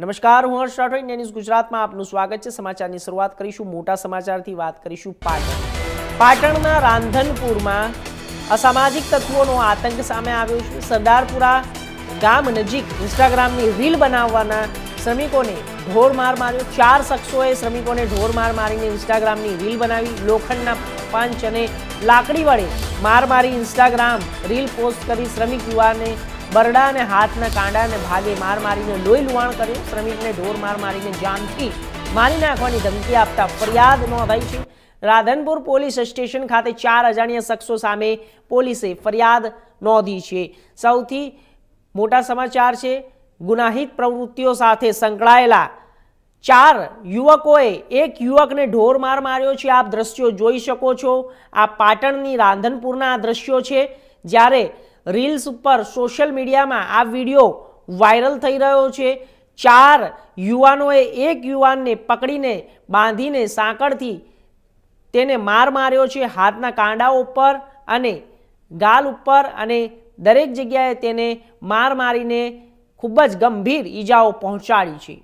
નમસ્કાર, હું હર્ષ Rathod, India news ગુજરાતમાં આપનું સ્વાગત છે। સમાચારની શરૂઆત કરીશું મોટા સમાચારથી। વાત કરીશું પાટણના રાંધનપુરમાં અસામાજિક તત્વોનો આતંક સામે આવ્યો છે। સરદારપુરા ગામ નજીક ઇન્સ્ટાગ્રામની રીલ બનાવવાના શ્રમિકોને ઢોરમાર માર્યો। 4 શખ્સોએ શ્રમિકોને ઢોરમાર મારીને ઇન્સ્ટાગ્રામની રીલ બનાવી। લોખંડના પંચ અને લાકડી વડે માર મારી ઇન્સ્ટાગ્રામ રીલ પોસ્ટ કરી શ્રમિક યુવાને બરડા અને હાથના કાંડા અને ભાગે માર મારીને લોહી લુહાણ કર્યો। શ્રમિકને ઢોર માર મારીને જાનથી મારી નાખવાની ધમકી આપતા ફરિયાદ નોંધાઈ છે। રાધનપુર પોલીસ સ્ટેશન ખાતે 4 અજાણ્યા શખ્સો સામે પોલીસે ફરિયાદ નોંધી છે। સૌથી મોટા સમાચાર છે, ગુનાહિત પ્રવૃત્તિઓ સાથે સંકળાયેલા 4 યુવકોએ એક યુવકને ઢોર માર માર્યો છે। આપ દ્રશ્યો જોઈ શકો છો। આ પાટણની રાધનપુરના દ્રશ્યો છે, જ્યારે રીલ્સ ઉપર સોશિયલ મીડિયામાં આ વિડીયો વાયરલ થઈ રહ્યો છે। 4 યુવાનોએ એક યુવાનને પકડીને બાંધીને સાંકળથી તેને માર માર્યો છે, હાથના કાંડા ઉપર અને ગાલ ઉપર, અને દરેક જગ્યાએ તેને માર મારીને ખૂબ જ ગંભીર ઈજાઓ પહોંચાડી છે।